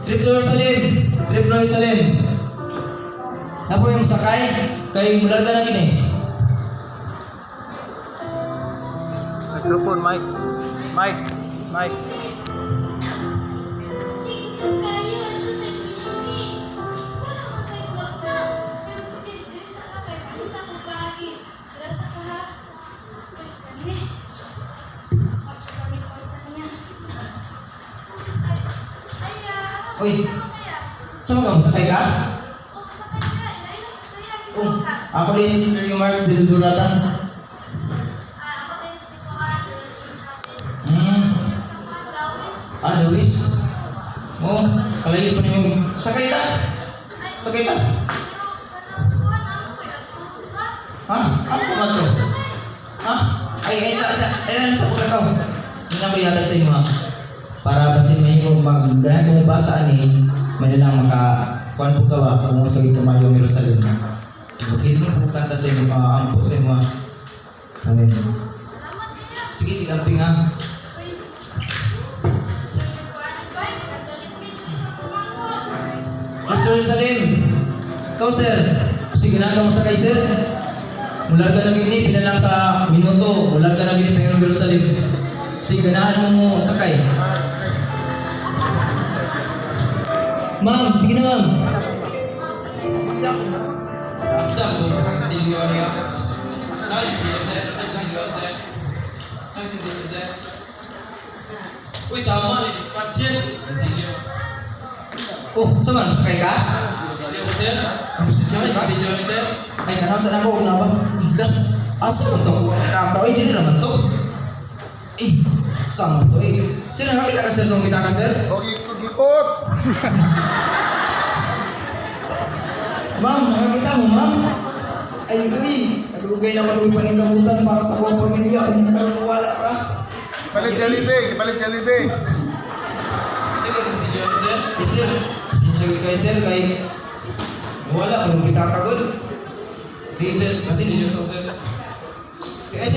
Trip to Jerusalem. Trip to Jerusalem. Napo yung sakay kay mular ka na gini. Microphone, mic. Mic. Mic. Uy, sama ka? Sakay ka? Ako din si Sir Mark, sinusulatan. Lewis. Oh, kalayo pa niyo. Sakay ka? Sakay ka? Ha? Ano ba to? Ha? Ay, sa pagkakaw. Hindi na ko yata sa inyo ha. Para basin mo mag-ganahan kong basa ni manilang maka-kuhan po gawa kung sa ito mayong Jerusalem. So, kiling po kanta sa inyo, ampo sa inyo. Amen. Sige, amping ha. Jerusalem. Ikaw, sir. Sige na ka masakay, sir. Mular ka na gini, pinalang ka minuto. Mular ka na gini, Panginoong Jerusalem. Sige, ganahan mo sakay. Ma'am, sige na ma'am. Asam po, sino niya? Uy, tama, dispatch yan. Sino? Oh, sama sakay ka? Sir? Ang sisyon ka? Sir? Ay, kanang saan ako na ba? Asa mo to? Kakao, hindi na naman to. Eh, saan mo to eh? Sir, nakakita ka sir, sumita ka sir? Okay, kugipot. Ma'am, nakakita mo ma'am? Ay, kalugay naman ang paningkamutan para sa buong pamilya. Kanya ka wala ka. Palit Jollibee, palit Jollibee. Eh sir, pasensya kayo sir, kay wala, kung pitakagot. Sige sir, kasi ninyo sir. Ay,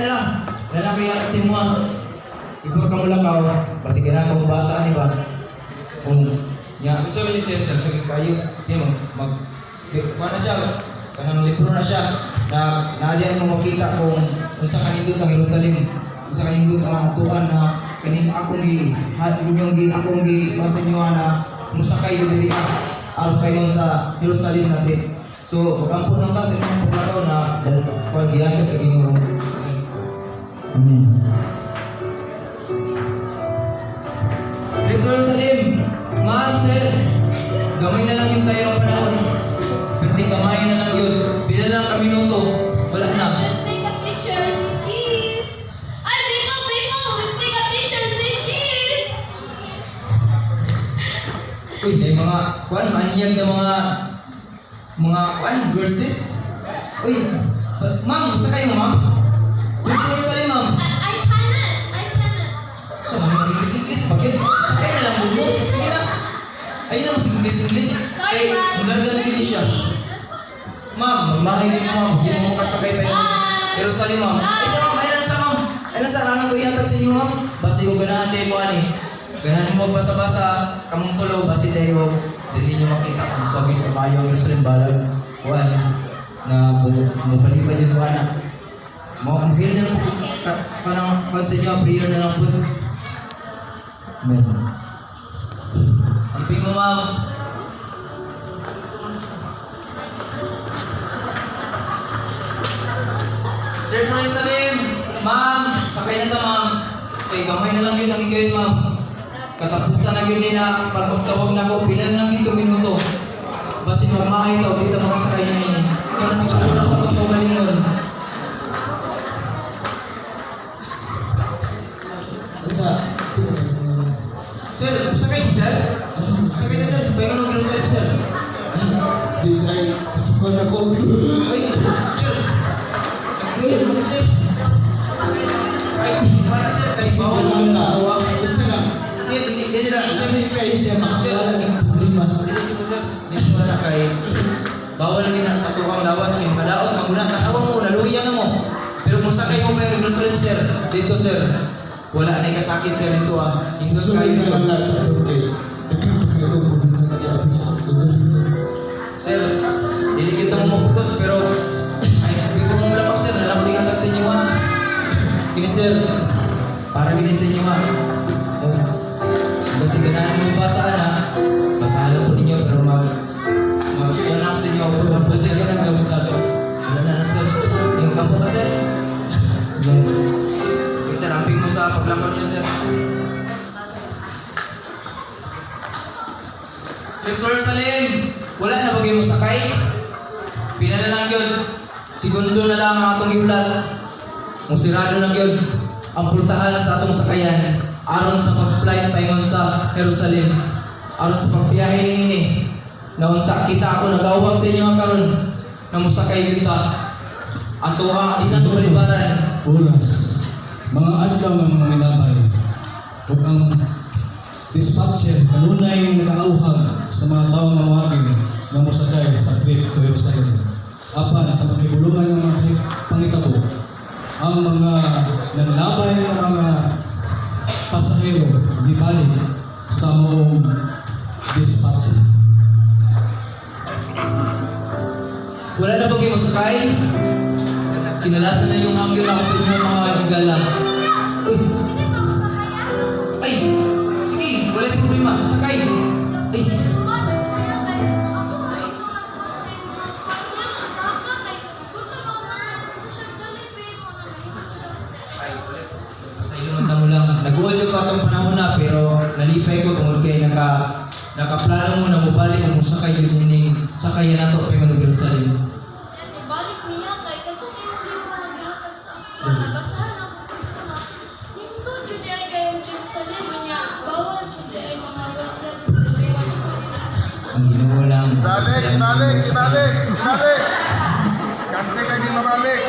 lang. Lalaki yata si mo. Ibor ka mo lang kao. Kasi ganang kong basa ni ba? Kung niya, kung sabi ni sir, sige kayo. Sige mo, paano siya? Kanang libro na siya. Na naadiyan mo makita kung sa kanindot ang Jerusalem. Kung sa kanindot ang tuan na kanin akong akong basa niyo na musakay diri alpay nun sa Jerusalem natin. So, pagkampun lang ta sa inyong pagkakaw na pagdiyan ka sa Ginoo. Amen. Jerusalem, mahal sir, gamay na lang yung tayo ang panahon. Pero di kamay na lang yun. Bila lang ka minuto, wala na. Let's take a picture with cheese. Ay, Biko! Let's take a picture with cheese. Uy, may mga maniyag na mga verses. Uy, ma'am, gusto kayo ma'am? Jerusalem ma'am. I cannot. So, mag-English, bakit? Sakay na lang mo. Sige na. Ayun na, mag-English. Sorry, ma'am. Mularga na gini siya. Ma'am, magmahay din mo ma'am. Hindi mo kasakay pa yun. Jerusalem ma'am. Ay, sa ma'am, ayun sa ma'am. Ayun sa ranang ko ihatag sa inyo ma'am. Basta yung ganahan tayo mo ani. Ganahan mo magbasa-basa. Kamong tulo, basta tayo. Dili niyo makita kung sabi ko mayo ang Jerusalem balag. Kuan na mubalik pa dyan anak. Ang hil na lang po. Kanang sa inyo, prayer na lang po. Amen. Amping mo ma'am. Church ng Jerusalem, ma'am, sakay na ta ma'am. Okay, gamay na lang yun ang ikaw ma'am. Katapusan na yun na pagtawag na ko, pila na lang yun minuto. Basta magmahay ito, kita makasakay na yun. Kaya nasa kapunan ko itong pagalingon. Sir, sakay mo sir? Sakay na sir, pahinga nung gano'n sir. Design, kasukan ako. Ay, sir. Nagkaya mo sir. Ay, para sir, kay bawal mo na sa awa. Isa lang. Hindi lang, sir. Kayo siya makakawala ng problema. Dili ko sir. Dili ko na kay bawal lagi na sa tukang lawas kay kadaot maguna tatawa mo naluya na mo. Pero kung sakay mo pa yung Jerusalem sir, dito sir. Wala na kasakit sir dito ah. Indot Susunod kayo. na lang na sa birthday. Nagkakapagay itong problema na niya sa kagalingan. Sir, dili kita mo maputos pero ay hindi ko mula ko sir, alam ko yung atak sa inyo ha. Kini sir, para gini sa inyo ha. Oh, kasi ganahan mo basaan ha. Basahan lang po ninyo pero wala ko sa inyo. Pero po sir, yan ang gabutado. Wala na sir. Tingin ka po ka sir. Sige sir, amping mo sa paglakon niyo sir. Trip to Jerusalem, wala na bagay mo sakay. Pila na lang yun. Segundo na lang ang atong iulat. Musirado na yun. Ang pultahan sa atong sakayan. Aron sa pag-flight paingon sa Jerusalem. Aron sa pagbiyahe ni ini. Naunta kita ako nag-awag sa inyo ang karon. Na musakay kita. Ato ang di na ito balibaran. Oras, mga adlaw ng mga minabay, ug ang dispatcher kanunay nag-aauhag sa mga taong mawagin na mosakay sa trip to Jerusalem. Apan sa makibulungan ng mga pangitabo, ang mga naglabay ng mga pasahero di balik sa moong dispatcher. Wala na bagay mo sakay. Kinalasan na yung hangyo na ako sa inyo mga higala. Uy! Ay! Sige, wala yung problema. Sakay! Ay! Sa iyo naman mo lang. Nag-uwal yung katong panahon na pero nalipay ko tungkol kayo nakaplano mo na mabalik mo sakay yun yung sakayan na to pag Jerusalem. Balik niya kay katong hindi mo naghatag sa ako. Basahan ako dito na. Nindot jud ay kay Jerusalem niya. Bawal jud ay mga waklan sa Jerusalem. Ang ginawa lang. Ibalik! Cancel ka di mabalik.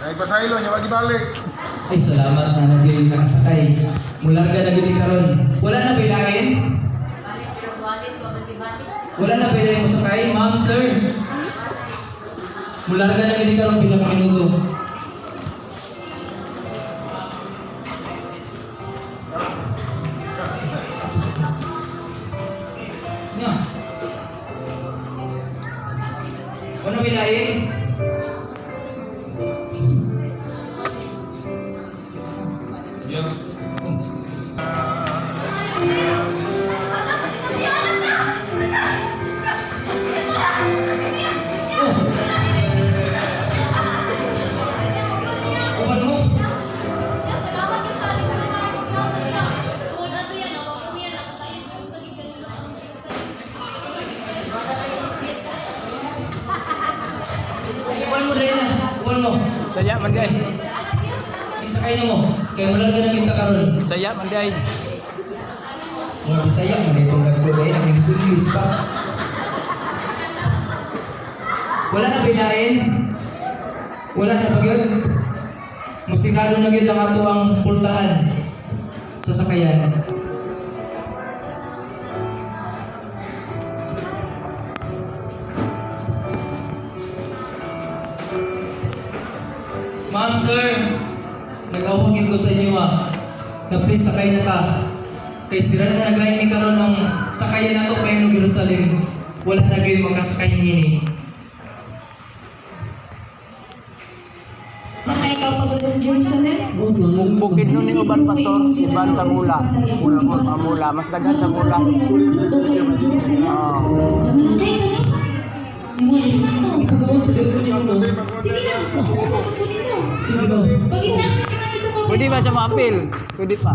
Nagpasaylo niya, wag ibalik. Ay, salamat na nagyoy nakasakay. Mularga na gini karon. Wala na bilahin? Wala na bilahin mo sakay? Ma'am, sir. Mularga na gini karon bilang minuto. Nya. Wala bilahin? Uban mo. Salamat ka sa aling mga niya. Tungod ato yan, awag ko yan, nakasayad ko sa gikan nila ang Uban mo rin na. Uban mo. Saya man day. Isakay na mo. Kaya mularga na kita karon. Saya man day. Mga Bisaya mo na itong gagawin ang nagsulis pa. Wala na binain. Wala na pag yun. Musikado na yun ang ato ang pultahan sa sakayan. Ma'am, sir, nag-awagin ko sa inyo na please sakay na ta. Kay sira na naglain ni karon ng sakayan na to payon Jerusalem. Wala na gyud makasakay niini. Sakay ka pag Jerusalem? Bukid nun ni uban pastor, iban sa mula. Mula, mas dagan sa mula. Sige lang, pag inasa ka na dito ka. Pwede ba siya ma-appeal? Pwede pa.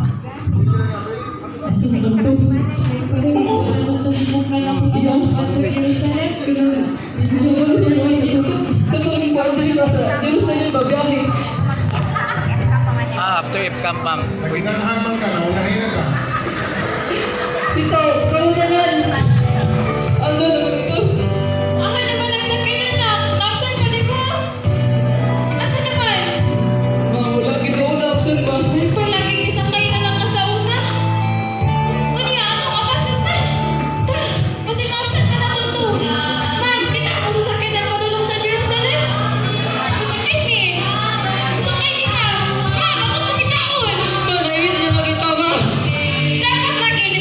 After if camp ma'am. Pag inahamang ka, naunahin na ka. Dito, kaunanan. Ang ito. Aha naman ang sakay na na. Naksan ka di ba? Asa naman? Wala gid ko na option ba? Ay, palaging isakay na lang ka sa una. Unya, ano ka pa sa ta? Ta, kasi naksan ka na to. Ma'am, kita ako sasakay na padulong sa Jerusalem. Masakay ni. Masakay ni ma'am. Ma'am, ako tumitaon. Manayit niya lagi tama. Dapat lagi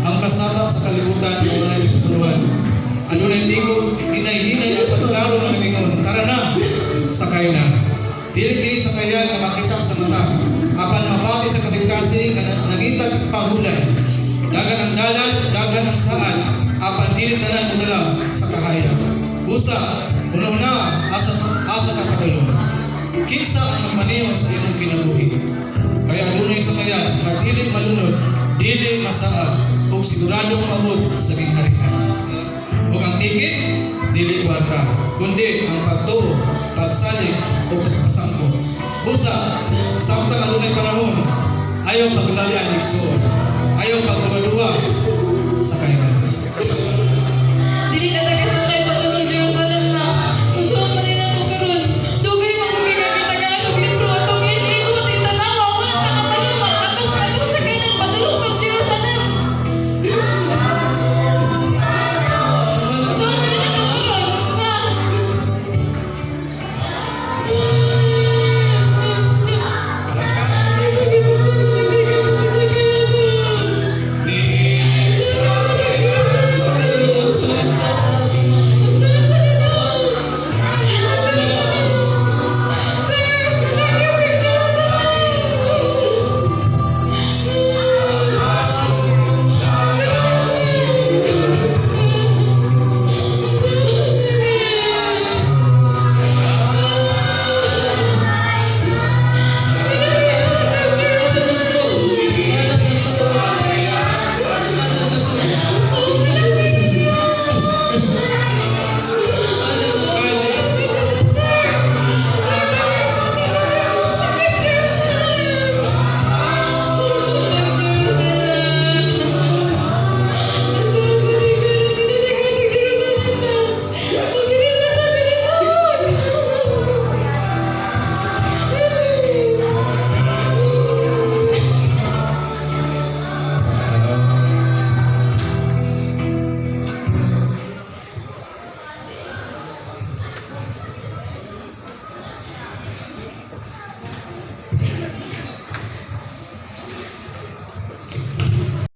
Ang kasama sa kalibutan ay wala yung suturuan. Ano na hindi ko hinay-hinay at pagklaro ng lingon. Tara na, sakay na. Dili sakayan na makita sa mata. Apan mabati sa katigkasi na nangitag pahulay. Dagan ang dalan, dagan ang saan. Apan dili tanan udala sa kahaya. Busa, una-una, asa ka padulong. Kinsa ang magmaneho sa imong kinabuhi. Kaya adunay sakayan, na dili malunod, dili masaad, ug siguradong maabot sa gingkarihan. Ug ang tikit, dili wata, kundi ang pagtuo, pagsalig o pagpasangko. Busa, samtang adunay panahon, ayaw paglali ang igsoon, ayaw pagduwa-duwa sa kainan. Dili talaga